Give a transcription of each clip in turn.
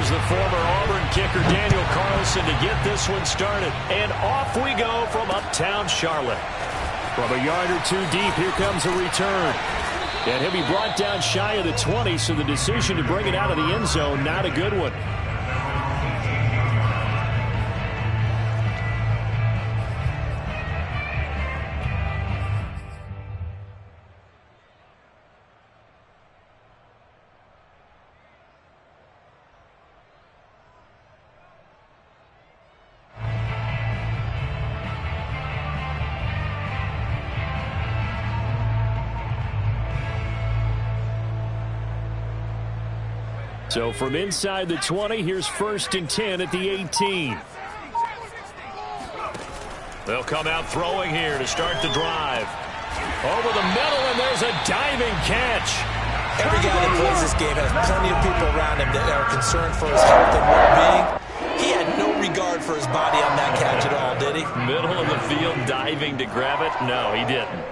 Here's the former Auburn kicker Daniel Carlson to get this one started. And off we go from uptown Charlotte. From a yard or two deep, here comes a return. And he'll be brought down shy of the 20, so the decision to bring it out of the end zone, not a good one. So from inside the 20, here's 1st and 10 at the 18. They'll come out throwing here to start the drive. Over the middle, and there's a diving catch. Every guy that plays this game has plenty of people around him that are concerned for his health and well-being. He had no regard for his body on that catch at all, did he? Middle of the field diving to grab it? No, he didn't.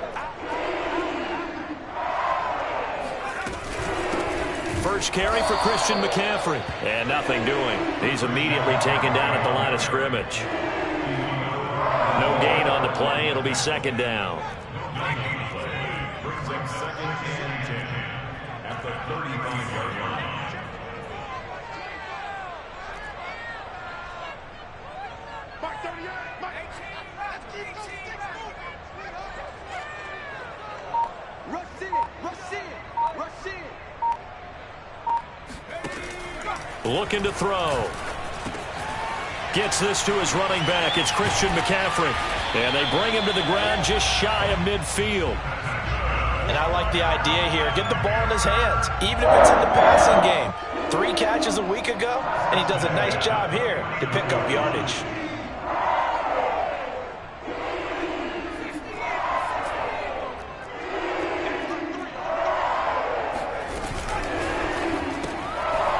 First carry for Christian McCaffrey. And nothing doing. He's immediately taken down at the line of scrimmage. No gain on the play. It'll be 2nd down. At the 35-yard line. Looking to throw. Gets this to his running back. It's Christian McCaffrey. And they bring him to the ground just shy of midfield. And I like the idea here. Get the ball in his hands, even if it's in the passing game. 3 catches a week ago, and he does a nice job here to pick up yardage.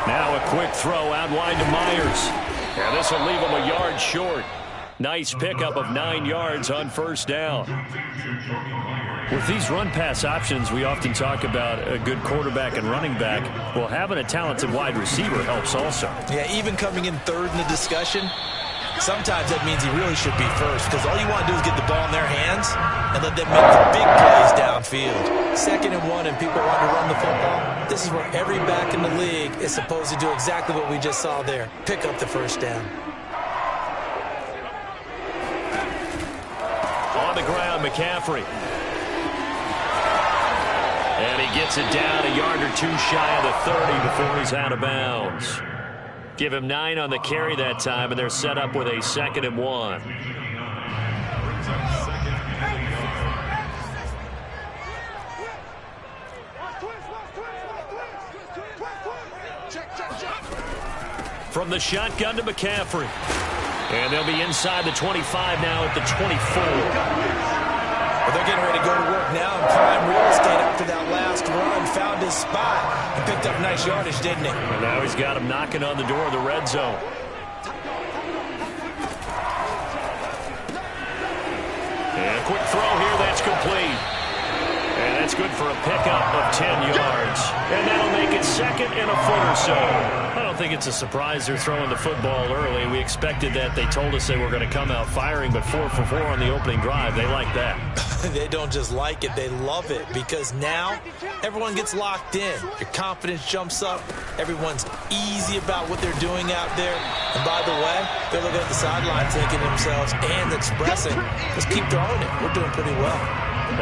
Now a quick throw out wide to Myers. And this will leave him a yard short. Nice pickup of 9 yards on 1st down. With these run-pass options, we often talk about a good quarterback and running back. Well, having a talented wide receiver helps also. Yeah, even coming in 3rd in the discussion, sometimes that means he really should be first, because all you want to do is get the ball in their hands and let them make the big plays downfield. 2nd and 1 and people want to run the football. This is where every back in the league is supposed to do exactly what we just saw there. Pick up the 1st down. On the ground, McCaffrey. And he gets it down a yard or two shy of the 30 before he's out of bounds. Give him 9 on the carry that time, and they're set up with a 2nd and 1. From the shotgun to McCaffrey. And they'll be inside the 25 now at the 24. Well, they're getting ready to go to work now and prime real estate after that last run. Found his spot and picked up nice yardage, didn't he? And now he's got him knocking on the door of the red zone. And a quick throw here, that's complete. And that's good for a pickup of 10 yards. And that'll make it 2nd and a foot or so. I don't think it's a surprise they're throwing the football early. We expected that. They told us they were going to come out firing, but 4 for 4 on the opening drive. They like that. They don't just like it, they love it, because now everyone gets locked in. Your confidence jumps up. Everyone's easy about what they're doing out there. And by the way, they're looking at the sideline thinking to themselves and expressing, let's keep throwing it. We're doing pretty well.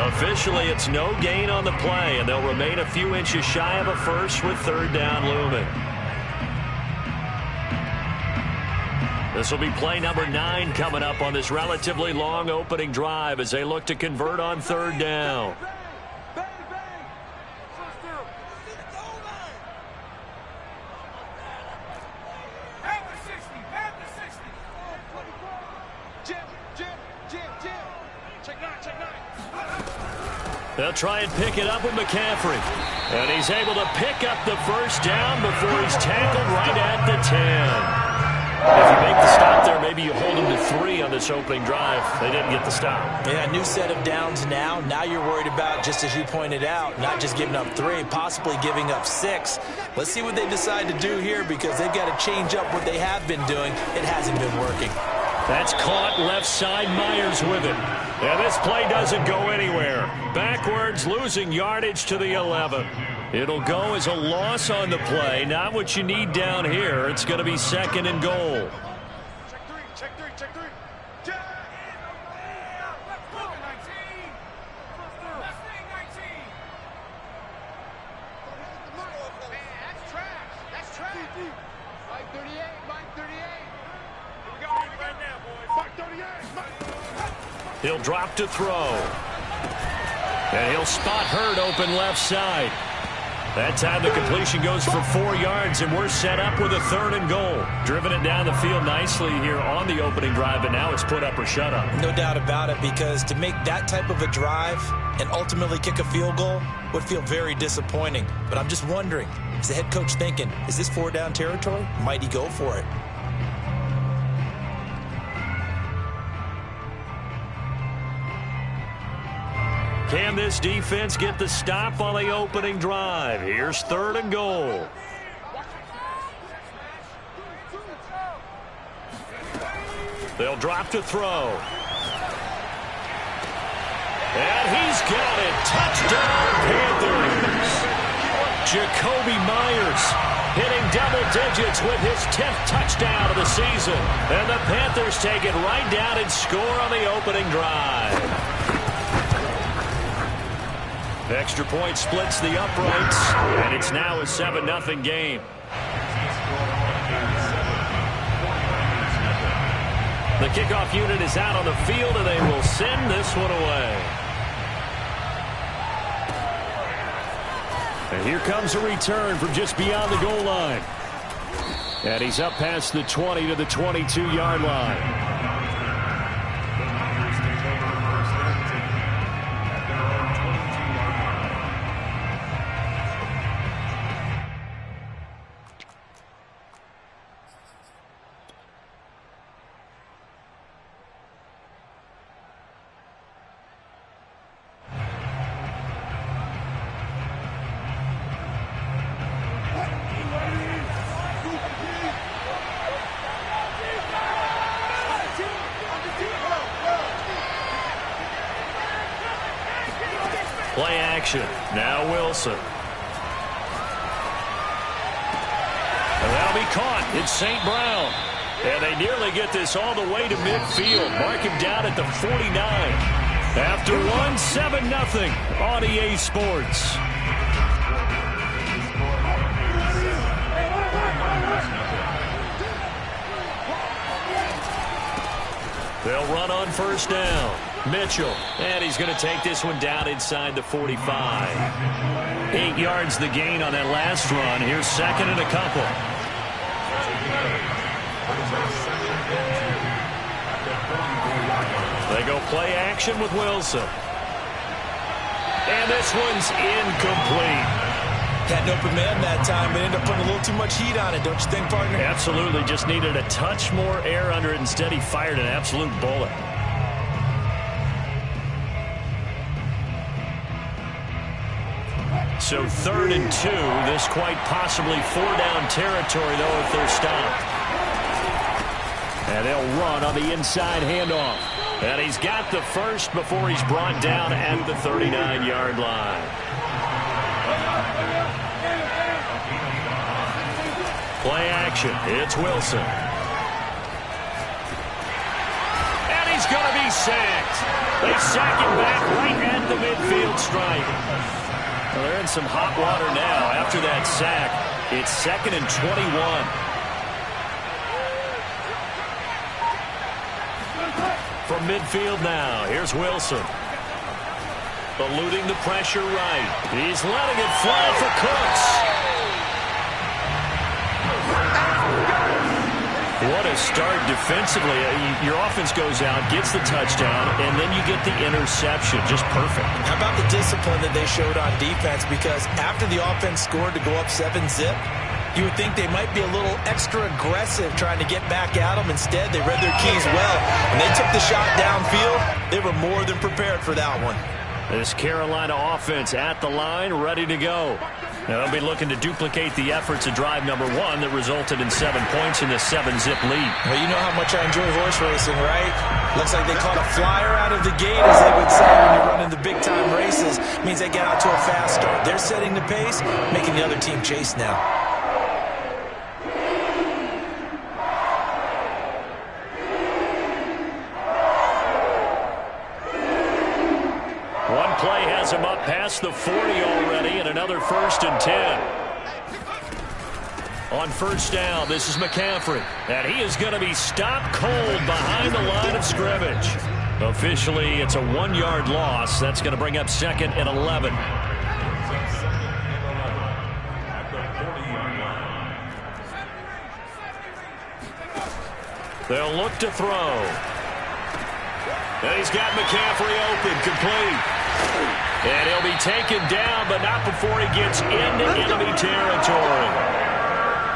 Officially, it's no gain on the play, and they'll remain a few inches shy of a first with 3rd down looming. This will be play number 9 coming up on this relatively long opening drive as they look to convert on 3rd down. They'll try and pick it up with McCaffrey. And he's able to pick up the 1st down before he's tackled right at the 10. If you make the stop there, maybe you hold them to 3 on this opening drive. They didn't get the stop. Yeah, new set of downs now. Now you're worried about, just as you pointed out, not just giving up 3, possibly giving up 6. Let's see what they decide to do here because they've got to change up what they have been doing. It hasn't been working. That's caught left side. Myers with it. And this play doesn't go anywhere. Backwards, losing yardage to the 11. It'll go as a loss on the play. Not what you need down here. It's going to be 2nd and goal. Check three. That's trash. Mike 38. Here we go right now, boys. Mike 38. He'll drop to throw. And he'll spot Hurd open left side. That time the completion goes for 4 yards, and we're set up with a 3rd and goal. Driven it down the field nicely here on the opening drive, but now it's put up or shut up. No doubt about it, because to make that type of a drive and ultimately kick a field goal would feel very disappointing. But I'm just wondering, is the head coach thinking, is this 4-down territory? Might he go for it? Can this defense get the stop on the opening drive? Here's 3rd and goal. They'll drop to throw. And he's got it. Touchdown, Panthers. Jacoby Myers hitting double digits with his 10th touchdown of the season. And the Panthers take it right down and score on the opening drive. Extra point splits the uprights, and it's now a 7-0 game. The kickoff unit is out on the field, and they will send this one away. And here comes a return from just beyond the goal line. And he's up past the 20 to the 22-yard line. Play action. Now Wilson. And that'll be caught. It's St. Brown. And they nearly get this all the way to midfield. Mark him down at the 49. After 7-0 on EA Sports. They'll run on 1st down. Mitchell, and he's going to take this one down inside the 45. 8 yards the gain on that last run. Here's 2nd and a couple. They go play action with Wilson. And this one's incomplete. Had an open man that time, but ended up putting a little too much heat on it, don't you think, partner? Absolutely. Just needed a touch more air under it. Instead, he fired an absolute bullet. So 3rd and 2. This quite possibly 4-down territory, though, if they're stopped. And they'll run on the inside handoff. And he's got the first before he's brought down at the 39-yard line. Play action. It's Wilson. And he's going to be sacked. They sack him back right at the midfield stripe. Well, they're in some hot water now. After that sack, it's 2nd and 21. From midfield now, here's Wilson. Eluding the pressure right. He's letting it fly for Cooks. What a start defensively. Your offense goes out, gets the touchdown, and then you get the interception. Just perfect. How about the discipline that they showed on defense? Because after the offense scored to go up 7-0, You would think they might be a little extra aggressive trying to get back at them. Instead, they read their keys well. When they took the shot downfield, they were more than prepared for that one. This Carolina offense at the line, ready to go. Now they'll be looking to duplicate the efforts of drive number 1 that resulted in 7 points in the 7-zip lead. Well, you know how much I enjoy horse racing, right? Looks like they caught a flyer out of the gate, as they would say when you're running the big-time races. It means they get out to a fast start. They're setting the pace, making the other team chase now. One play has him up past the 40 already, and another 1st and 10. On first down, this is McCaffrey, and he is going to be stopped cold behind the line of scrimmage. Officially, it's a 1-yard loss. That's going to bring up 2nd and 11. They'll look to throw. And he's got McCaffrey open, complete. And he'll be taken down, but not before he gets into enemy territory.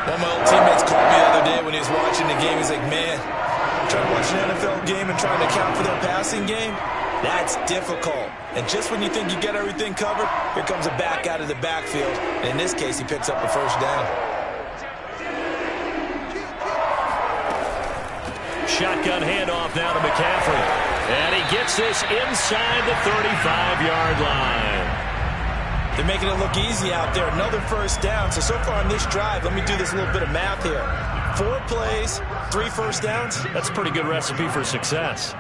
One of my old teammates called me the other day when he was watching the game. He's like, man, trying to watch an NFL game and trying to account for their passing game, that's difficult. And just when you think you get everything covered, here comes a back out of the backfield. And in this case, he picks up a 1st down. Shotgun handoff now to McCaffrey. And he gets this inside the 35-yard line. They're making it look easy out there. Another 1st down. So far on this drive, let me do this little bit of math here. 4 plays, 3 1st downs. That's a pretty good recipe for success.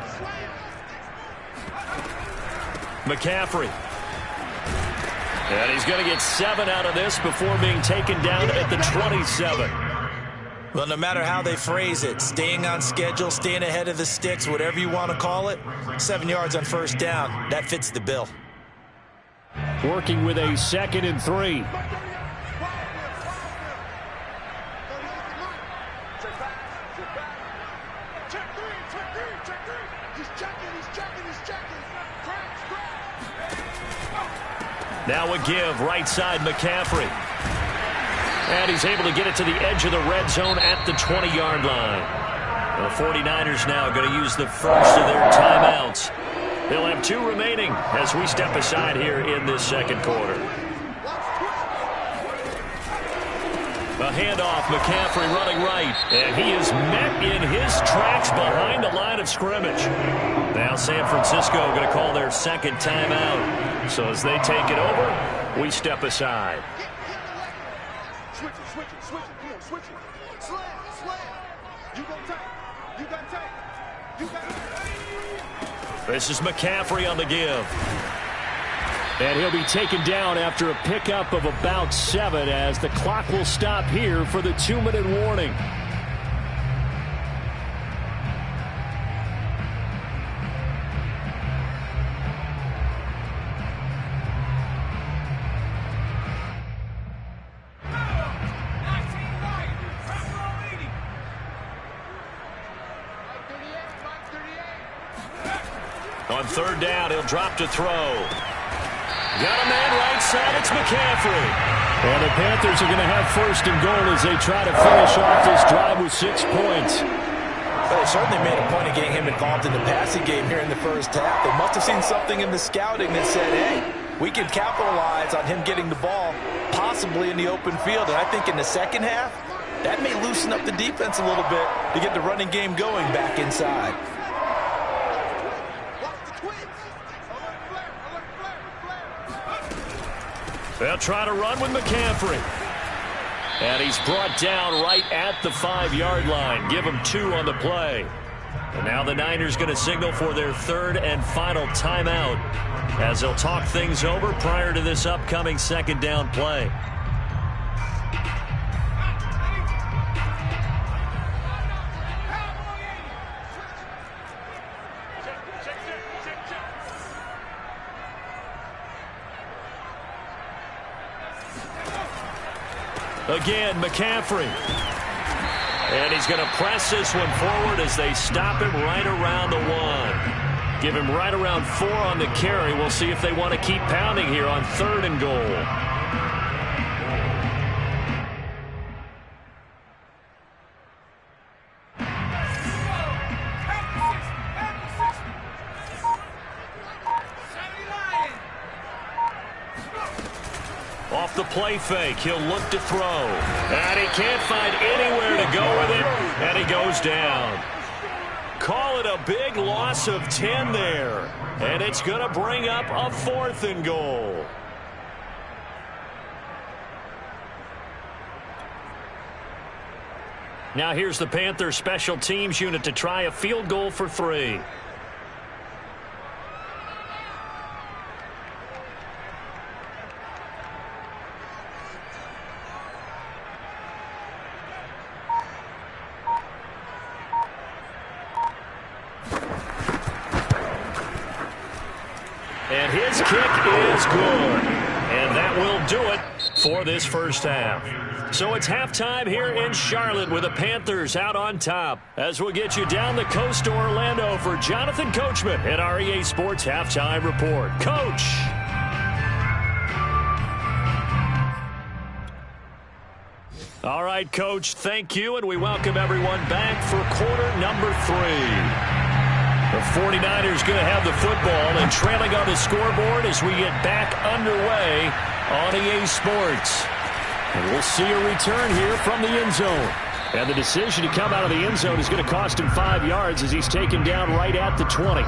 McCaffrey. And he's going to get 7 out of this before being taken down at the 27. Well, no matter how they phrase it, staying on schedule, staying ahead of the sticks, whatever you want to call it, 7 yards on 1st down, that fits the bill. Working with a 2nd and 3. Now a give, right side McCaffrey. And he's able to get it to the edge of the red zone at the 20-yard line. The 49ers now going to use the first of their timeouts. They'll have 2 remaining as we step aside here in this 2nd quarter. A handoff, McCaffrey running right, and he is met in his tracks behind the line of scrimmage. Now San Francisco going to call their 2nd timeout. So as they take it over, we step aside. Switch it, come on, switch it. Slam. You got tight. This is McCaffrey on the give. And he'll be taken down after a pickup of about 7 as the clock will stop here for the 2-minute warning. On 3rd down, he'll drop to throw. Got a man right side, it's McCaffrey. And the Panthers are going to have 1st and goal as they try to finish off this drive with 6 points. Well, they certainly made a point of getting him involved in the passing game here in the 1st half. They must have seen something in the scouting that said, hey, we can capitalize on him getting the ball, possibly in the open field. And I think in the 2nd half, that may loosen up the defense a little bit to get the running game going back inside. They'll try to run with McCaffrey. And he's brought down right at the 5-yard line. Give him 2 on the play. And now the Niners going to signal for their 3rd and final timeout as they'll talk things over prior to this upcoming 2nd down play. Again, McCaffrey. And he's going to press this one forward as they stop him right around the 1. Give him right around 4 on the carry. We'll see if they want to keep pounding here on 3rd and goal. play fake. He'll look to throw. And he can't find anywhere to go with it. And he goes down. Call it a big loss of 10 there. And it's going to bring up a 4th and goal. Now here's the Panthers special teams unit to try a field goal for 3. And his kick is good. And that will do it for this first half. So it's halftime here in Charlotte with the Panthers out on top. As we'll get you down the coast to Orlando for Jonathan Coachman at our EA Sports Halftime Report. Coach. All right, Coach, thank you, and we welcome everyone back for quarter number 3. The 49ers going to have the football and trailing on the scoreboard as we get back underway on EA Sports. And we'll see a return here from the end zone. And the decision to come out of the end zone is going to cost him 5 yards as he's taken down right at the 20.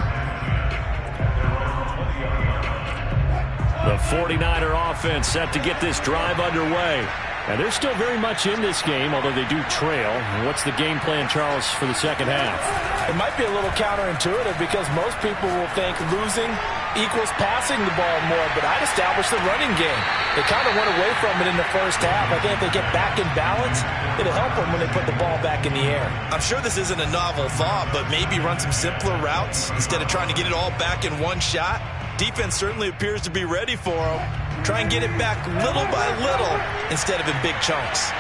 The 49er offense set to get this drive underway. And they're still very much in this game, although they do trail. What's the game plan, Charles, for the second half? It might be a little counterintuitive because most people will think losing equals passing the ball more, but I'd establish the running game. They kind of went away from it in the first half. I think if they get back in balance, it'll help them when they put the ball back in the air. I'm sure this isn't a novel thought, but maybe run some simpler routes instead of trying to get it all back in one shot. Defense certainly appears to be ready for them. Try and get it back little by little instead of in big chunks.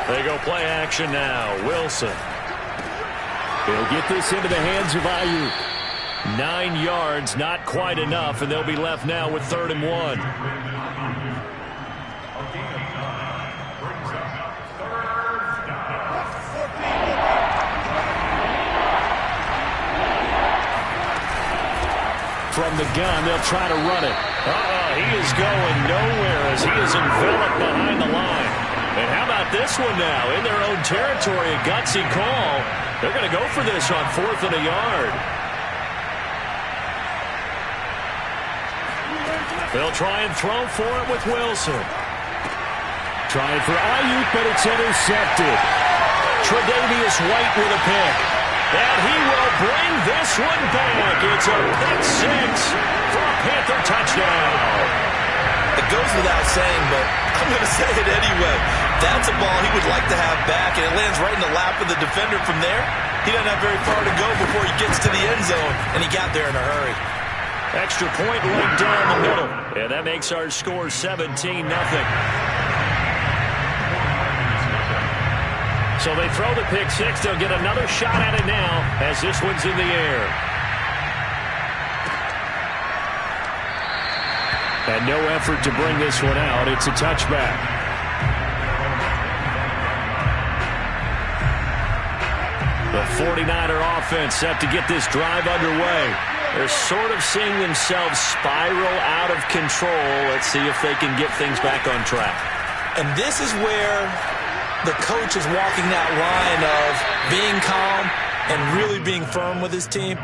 They go play action now. Wilson. He'll get this into the hands of Ayuk. 9 yards, not quite enough, and they'll be left now with 3rd and 1. From the gun, they'll try to run it. He is going nowhere as he is enveloped behind the line. And how about this one now? In their own territory, a gutsy call. They're going to go for this on 4th and a yard. They'll try and throw for it with Wilson. Trying for Ayuk, but it's intercepted. Tre'Davious White with a pick. And he will bring this one back. It's a pick 6 for a Panther touchdown. It goes without saying, but I'm going to say it anyway. That's a ball he would like to have back, and it lands right in the lap of the defender from there. He doesn't have very far to go before he gets to the end zone, and he got there in a hurry. Extra point right down the middle. And that makes our score 17-0. So they throw the pick 6. They'll get another shot at it now as this one's in the air. And no effort to bring this one out. It's a touchback. The 49er offense set to get this drive underway. They're sort of seeing themselves spiral out of control. Let's see if they can get things back on track. And this is where the coach is walking that line of being calm and really being firm with his team.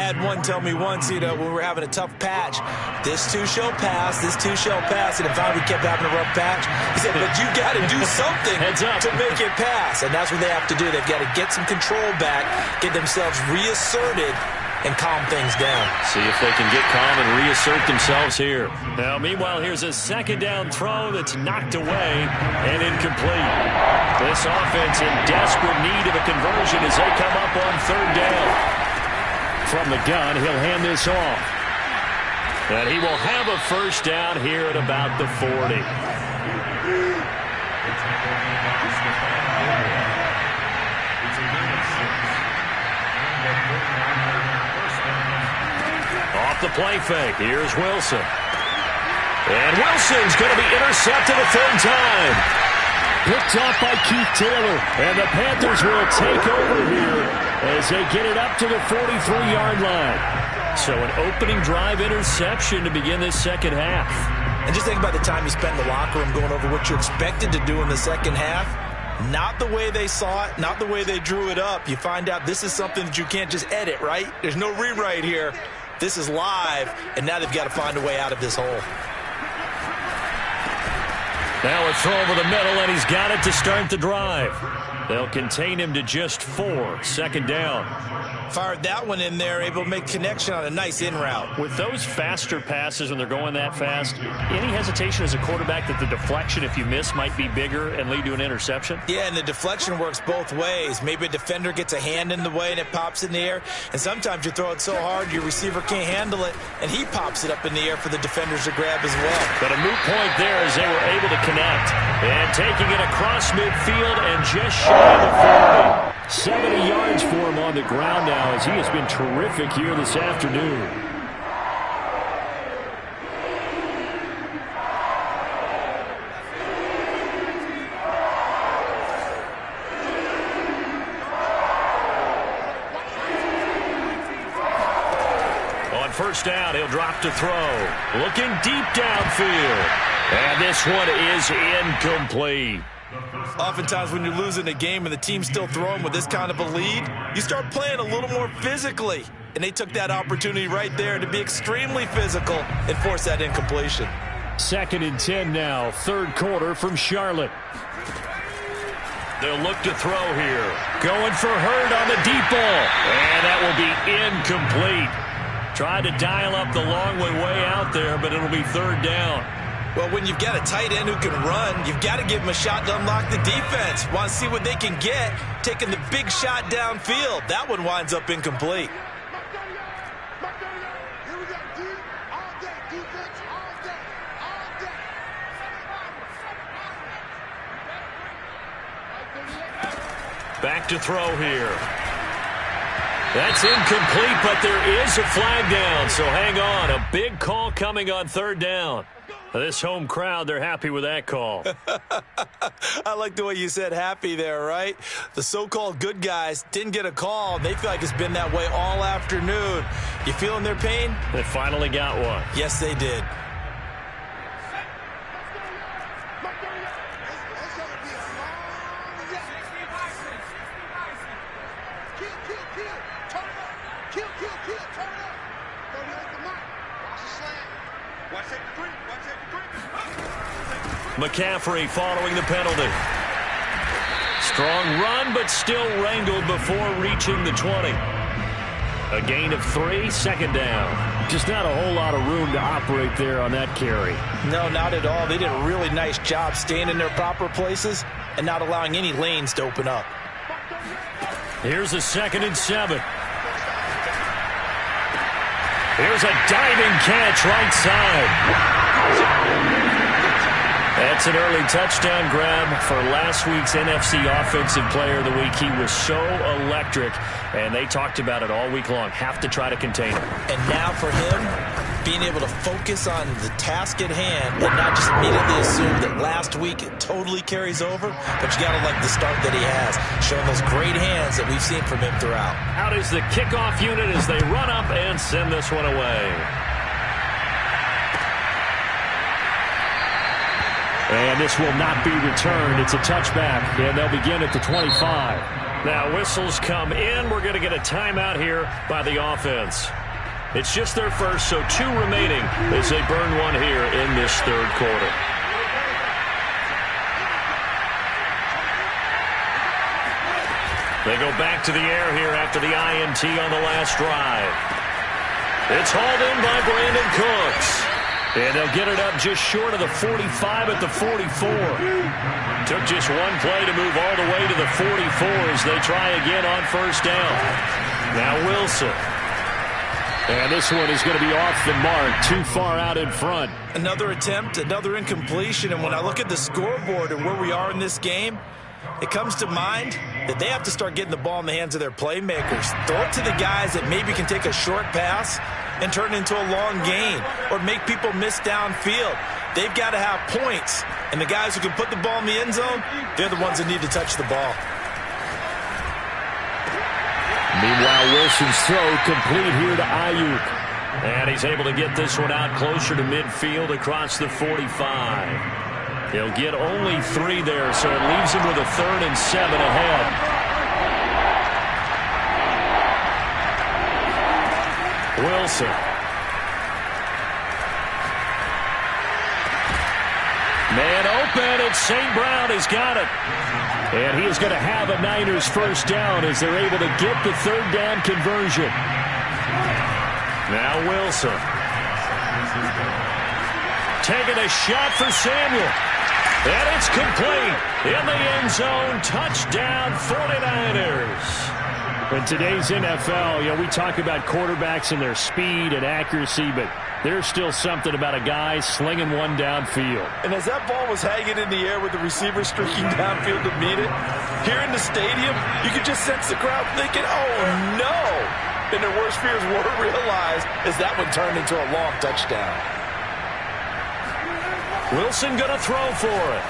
I had one tell me once, when we were having a tough patch, this too shall pass, this too shall pass. And if we kept having a rough patch, he said, but you got to do something to make it pass. And that's what they have to do. They've got to get some control back, get themselves reasserted, and calm things down. See if they can get calm and reassert themselves here. Now, meanwhile, here's a 2nd down throw that's knocked away and incomplete. This offense in desperate need of a conversion as they come up on 3rd down. From the gun, he'll hand this off. And he will have a 1st down here at about the 40. Off the play fake, here's Wilson. And Wilson's going to be intercepted a 3rd time. picked off by Keith Taylor. And the Panthers will take over here as they get it up to the 43-yard line. So an opening drive interception to begin this second half. And just think about the time you spent in the locker room going over what you expected to do in the second half. Not the way they saw it, not the way they drew it up. You find out this is something that you can't just edit, right? There's no rewrite here. This is live, and now they've got to find a way out of this hole. Now a throw over the middle, and he's got it to start the drive. They'll contain him to just 4. Second down. Fired that one in there, able to make connection on a nice in route. With those faster passes when they're going that fast, any hesitation as a quarterback that the deflection, if you miss, might be bigger and lead to an interception? Yeah, and the deflection works both ways. Maybe a defender gets a hand in the way and it pops in the air. And sometimes you throw it so hard your receiver can't handle it, and he pops it up in the air for the defenders to grab as well. But a moot point there as they were able to connect. And taking it across midfield and just shy of the 40. 70 yards for him on the ground now as he has been terrific here this afternoon. On first down, he'll drop to throw. Looking deep downfield. And this one is incomplete. Oftentimes when you're losing a game and the team's still throwing with this kind of a lead, you start playing a little more physically. And they took that opportunity right there to be extremely physical and force that incompletion. 2nd and 10 now, third quarter from Charlotte. They'll look to throw here. Going for Hurd on the deep ball. And that will be incomplete. Tried to dial up the long one way out there, but it'll be third down. Well, when you've got a tight end who can run, you've got to give him a shot to unlock the defense. Want to see what they can get, taking the big shot downfield. That one winds up incomplete. Here we go, dude. All day, defense, all day, all day. Back to throw here. That's incomplete, but there is a flag down, so hang on. A big call coming on third down. This home crowd, they're happy with that call. I like the way you said happy there, right? The so-called good guys didn't get a call. They feel like it's been that way all afternoon. You feeling their pain? They finally got one. Yes, they did. McCaffrey following the penalty. Strong run, but still wrangled before reaching the 20. A gain of 3, second down. Just not a whole lot of room to operate there on that carry. No, not at all. They did a really nice job staying in their proper places and not allowing any lanes to open up. Here's a 2nd and 7. Here's a diving catch right side. That's an early touchdown grab for last week's NFC Offensive Player of the Week. He was so electric, and they talked about it all week long. Have to try to contain him. And now for him, being able to focus on the task at hand and not just immediately assume that last week it totally carries over, but you got to like the start that he has, showing those great hands that we've seen from him throughout. Out is the kickoff unit as they run up and send this one away. And this will not be returned. It's a touchback, and they'll begin at the 25. Now whistles come in. We're going to get a timeout here by the offense. It's just their first, so 2 remaining as they burn one here in this third quarter. They go back to the air here after the INT on the last drive. It's hauled in by Brandon Cooks. And they'll get it up just short of the 45 at the 44. Took just one play to move all the way to the 44 as they try again on first down. Now Wilson. And this one is going to be off the mark, too far out in front. Another attempt, another incompletion. And when I look at the scoreboard and where we are in this game, it comes to mind that they have to start getting the ball in the hands of their playmakers. Throw it to the guys that maybe can take a short pass and turn it into a long gain or make people miss downfield. they've got to have points. And the guys who can put the ball in the end zone, they're the ones that need to touch the ball. Meanwhile, Wilson's throw complete here to Ayuk. And he's able to get this one out closer to midfield across the 45. He'll get only 3 there, so it leaves him with a 3rd and 7 ahead. Wilson. Man open, and St. Brown has got it. And he is going to have a Niners first down as they're able to get the 3rd down conversion. Now Wilson. Taking a shot for Samuel. And it's complete. In the end zone, touchdown 49ers. In today's NFL, we talk about quarterbacks and their speed and accuracy, but there's still something about a guy slinging one downfield. And as that ball was hanging in the air with the receiver streaking downfield to meet it, here in the stadium, you could just sense the crowd thinking, oh, no. And their worst fears were realized as that one turned into a long touchdown. Wilson going to throw for it.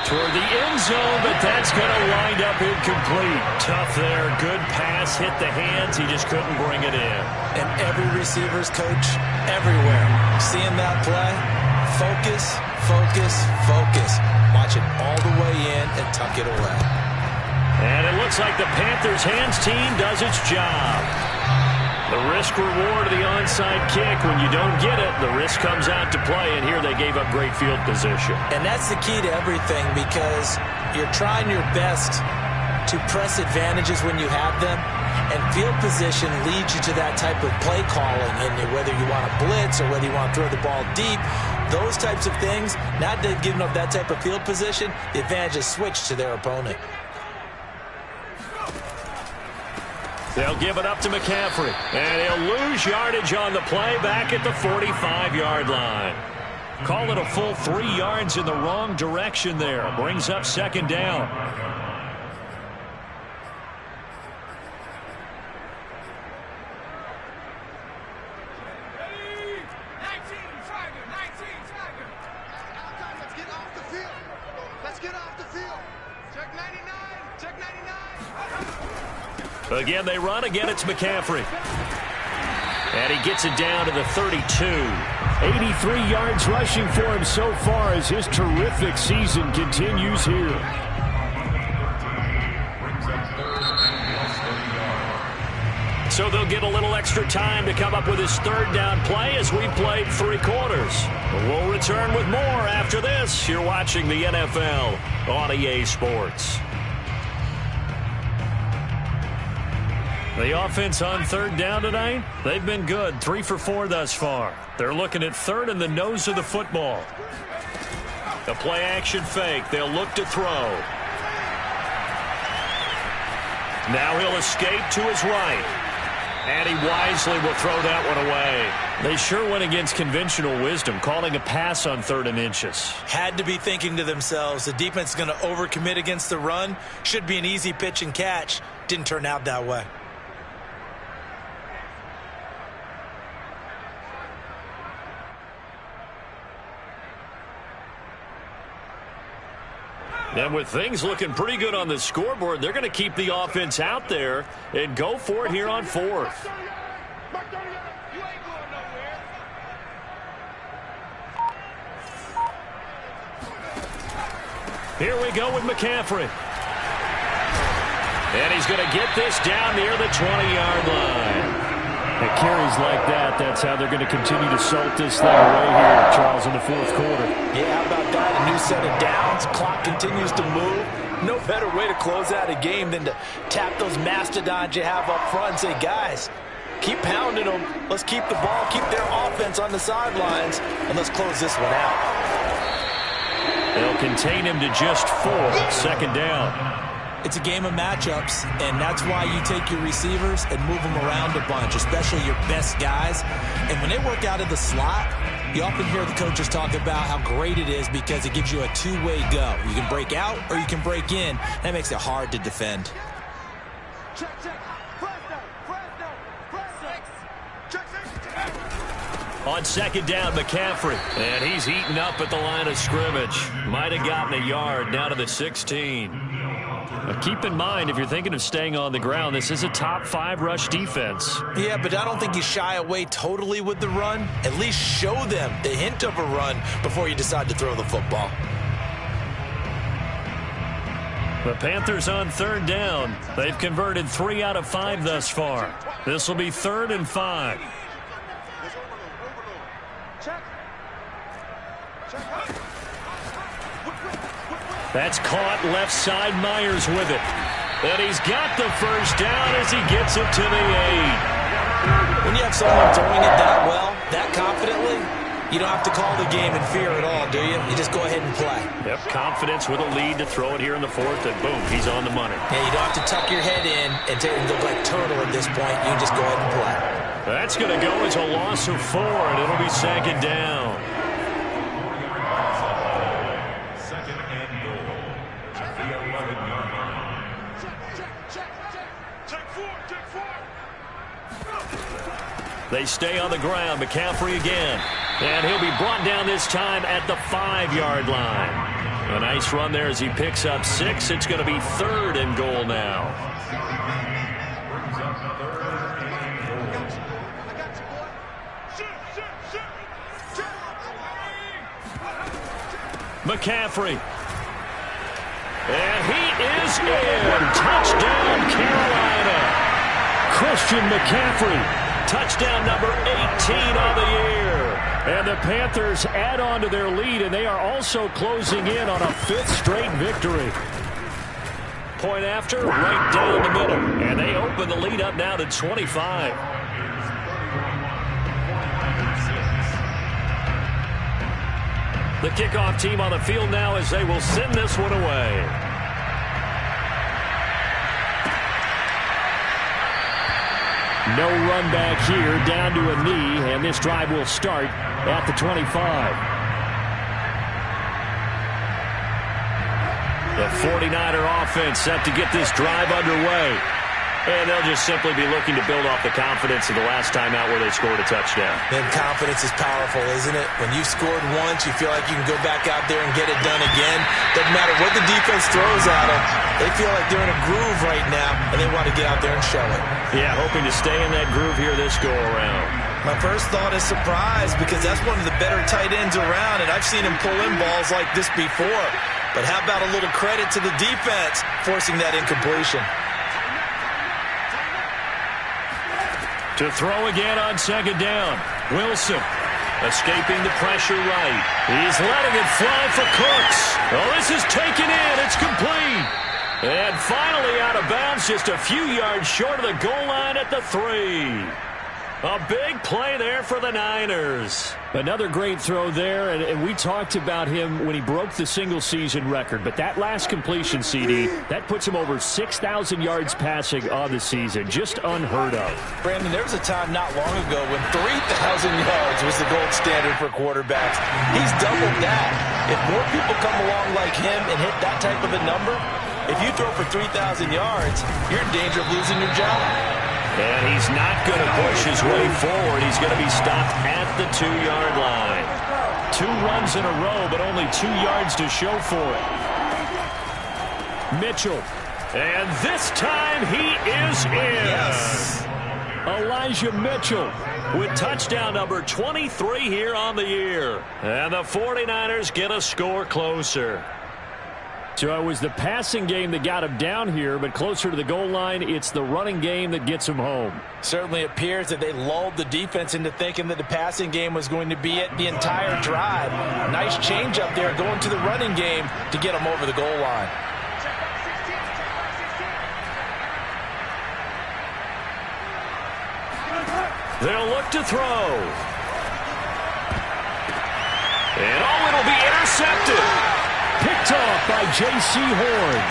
Toward the end zone, but that's going to wind up incomplete. Tough there. Good pass. Hit the hands. He just couldn't bring it in. And every receiver's coach everywhere. Seeing that play, focus, focus, focus. Watch it all the way in and tuck it away. And it looks like the Panthers' hands team does its job. The risk-reward of the onside kick, when you don't get it, the risk comes out to play, and here they gave up great field position. And that's the key to everything, because you're trying your best to press advantages when you have them, and field position leads you to that type of play calling, and whether you want to blitz or whether you want to throw the ball deep, those types of things, now they've given up that type of field position, the advantage is switched to their opponent. They'll give it up to McCaffrey. And he'll lose yardage on the play back at the 45-yard line. Call it a full 3 yards in the wrong direction there. Brings up 2nd down. Let's get off the field. Let's get off the field. Check 99. Check 99. Again, they run. Again, it's McCaffrey. And he gets it down to the 32. 83 yards rushing for him so far as his terrific season continues here. So they'll get a little extra time to come up with his 3rd down play as we played 3 quarters. We'll return with more after this. You're watching the NFL on EA Sports. The offense on 3rd down tonight, they've been good. 3 for 4 thus far. They're looking at 3rd and the nose of the football. The play action fake. They'll look to throw. Now he'll escape to his right. And he wisely will throw that one away. They sure went against conventional wisdom, calling a pass on 3rd and inches. Had to be thinking to themselves, the defense is going to overcommit against the run. Should be an easy pitch and catch. Didn't turn out that way. And with things looking pretty good on the scoreboard, they're going to keep the offense out there and go for it here on 4th. Here we go with McCaffrey. And he's going to get this down near the 20-yard line. It carries like that. That's how they're going to continue to salt this thing away here, Charles, in the 4th quarter. Yeah, how about that? A new set of downs. Clock continues to move. No better way to close out a game than to tap those mastodons you have up front and say, guys, keep pounding them. Let's keep the ball, keep their offense on the sidelines, and let's close this one out. They'll contain him to just 4. 2nd down. It's a game of matchups, and that's why you take your receivers and move them around a bunch, especially your best guys. And when they work out of the slot, you often hear the coaches talk about how great it is because it gives you a two-way go. You can break out or you can break in. That makes it hard to defend. Check, check. Press down. Press down. Press 6. Check 6. On second down, McCaffrey. And he's heating up at the line of scrimmage. Might have gotten a yard down to the 16. Now keep in mind, if you're thinking of staying on the ground, this is a top 5 rush defense. Yeah, but I don't think you shy away totally with the run. At least show them the hint of a run before you decide to throw the football. The Panthers on third down. They've converted 3 out of 5 thus far. This will be 3rd and 5. That's caught left side. Myers with it. And he's got the first down as he gets it to the 8. When you have someone throwing it that well, that confidently, you don't have to call the game in fear at all, do you? You just go ahead and play. Yep, confidence with a lead to throw it here in the 4th, and boom, he's on the money. Yeah, you don't have to tuck your head in and look like turtle at this point. You just go ahead and play. That's going to go as a loss of 4, and it'll be 2nd down. They stay on the ground. McCaffrey again. And he'll be brought down this time at the 5-yard line. A nice run there as he picks up 6. It's going to be 3rd and goal now. McCaffrey. And he is in. Touchdown, Carolina. Christian McCaffrey. Touchdown number 18 on the year. And the Panthers add on to their lead, and they are also closing in on a 5th straight victory. Point after, right down the middle. And they open the lead up now to 25. The kickoff team on the field now as they will send this one away. No run back here, down to a knee, and this drive will start at the 25. The 49er offense set to get this drive underway. And they'll just simply be looking to build off the confidence of the last time out where they scored a touchdown. And confidence is powerful, isn't it? When you've scored once, you feel like you can go back out there and get it done again. Doesn't matter what the defense throws at them. They feel like they're in a groove right now, and they want to get out there and show it. Yeah, hoping to stay in that groove here this go-around. My first thought is surprise, because that's one of the better tight ends around, and I've seen him pull in balls like this before. But how about a little credit to the defense forcing that incompletion? To throw again on second down. Wilson escaping the pressure right. He's letting it fly for Cooks. Oh, this is taken in. It's complete. And finally out of bounds, just a few yards short of the goal line at the 3. A big play there for the Niners. Another great throw there, and we talked about him when he broke the single-season record. But that last completion, CD, that puts him over 6,000 yards passing on the season. Just unheard of. Brandon, there was a time not long ago when 3,000 yards was the gold standard for quarterbacks. He's doubled that. If more people come along like him and hit that type of a number, if you throw for 3,000 yards, you're in danger of losing your job. And he's not going to push his way forward. He's going to be stopped at the 2-yard line. 2 runs in a row, but only 2 yards to show for it. Mitchell. And this time he is in. Yes. Elijah Mitchell with touchdown number 23 here on the year. And the 49ers get a score closer. So it was the passing game that got him down here, but closer to the goal line, it's the running game that gets him home. Certainly appears that they lulled the defense into thinking that the passing game was going to be it the entire drive. Nice change up there going to the running game to get him over the goal line. They'll look to throw. And oh, it'll be intercepted. Picked off by J.C. Horn.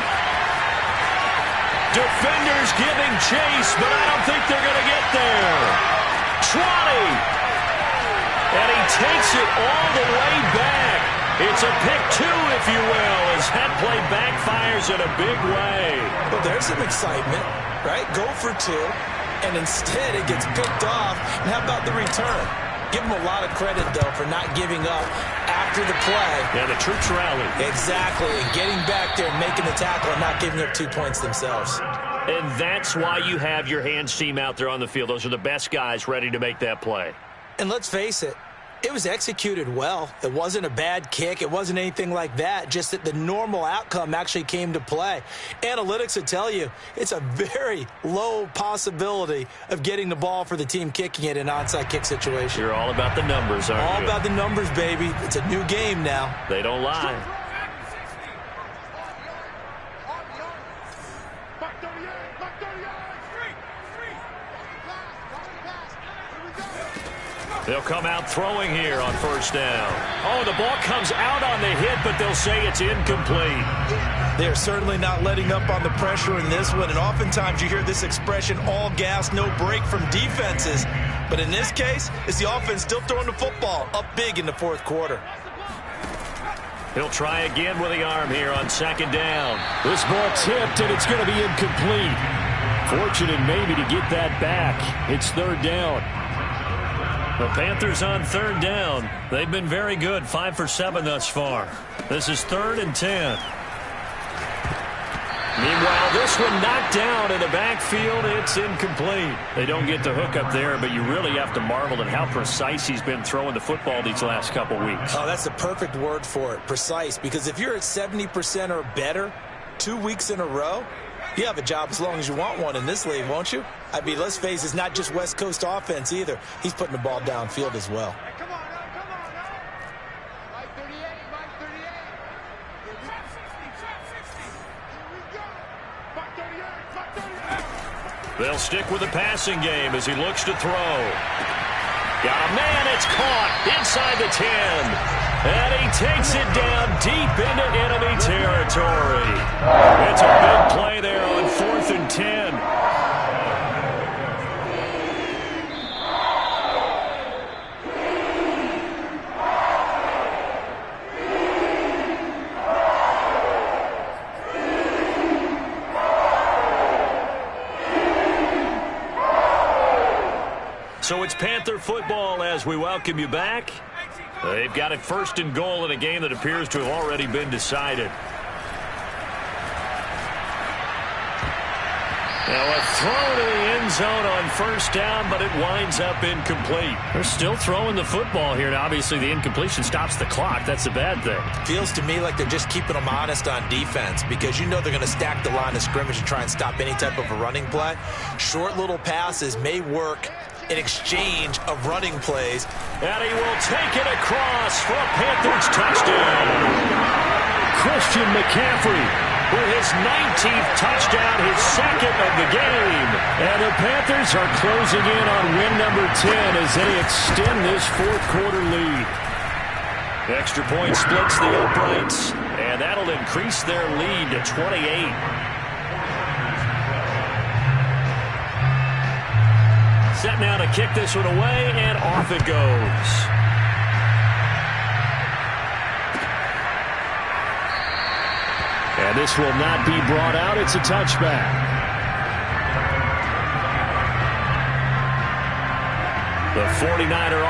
Defenders giving chase, but I don't think they're going to get there. Trotty. And he takes it all the way back. It's a pick 2, if you will, as that play backfires in a big way. Well, there's some excitement, right? Go for 2, and instead it gets picked off. And how about the return? Give him a lot of credit, though, for not giving up after the play. Yeah, the troops rallied. Exactly, and getting back there and making the tackle and not giving up 2 points themselves. And that's why you have your hands team out there on the field. Those are the best guys ready to make that play. And let's face it, it was executed well. It wasn't a bad kick. It wasn't anything like that, just that the normal outcome actually came to play. Analytics would tell you it's a very low possibility of getting the ball for the team kicking it in an onside kick situation. You're all about the numbers, aren't you? All about the numbers, baby. It's a new game now. They don't lie. They'll come out throwing here on first down. Oh, the ball comes out on the hit, but they'll say it's incomplete. They're certainly not letting up on the pressure in this one, and oftentimes you hear this expression, all gas, no break from defenses. But in this case, it's the offense still throwing the football up big in the fourth quarter. He'll try again with the arm here on second down. This ball tipped, and it's going to be incomplete. Fortunate maybe to get that back. It's third down. The Panthers on third down. They've been very good, 5 for 7 thus far. This is 3rd and 10. Meanwhile, this one knocked down in the backfield. It's incomplete. They don't get the hook up there, but you really have to marvel at how precise he's been throwing the football these last couple weeks. Oh, that's the perfect word for it, precise, because if you're at 70% or better 2 weeks in a row, you have a job as long as you want one in this league, won't you? I mean, let's face it, it's not just West Coast offense either. He's putting the ball downfield as well. Come on, now. Mike 38, Mike 38. Here we go. Mike 38, Mike 38. They'll stick with the passing game as he looks to throw. Got a man, it's caught inside the 10. And he takes it down deep into enemy territory. It's a big play there on 4th and 10. So it's Panther football as we welcome you back. They've got it 1st and goal in a game that appears to have already been decided. Now a throw to the end zone on first down, but it winds up incomplete. They're still throwing the football here. Now, obviously, the incompletion stops the clock. That's a bad thing. Feels to me like they're just keeping them honest on defense because you know they're going to stack the line of scrimmage and try and stop any type of a running play. Short little passes may work in exchange of running plays. And he will take it across for a Panthers touchdown. Christian McCaffrey with his 19th touchdown, his 2nd of the game. And the Panthers are closing in on win number 10 as they extend this 4th quarter lead. Extra point splits the uprights, and that'll increase their lead to 28. Set now to kick this one away, and off it goes. And this will not be brought out. It's a touchback. The 49er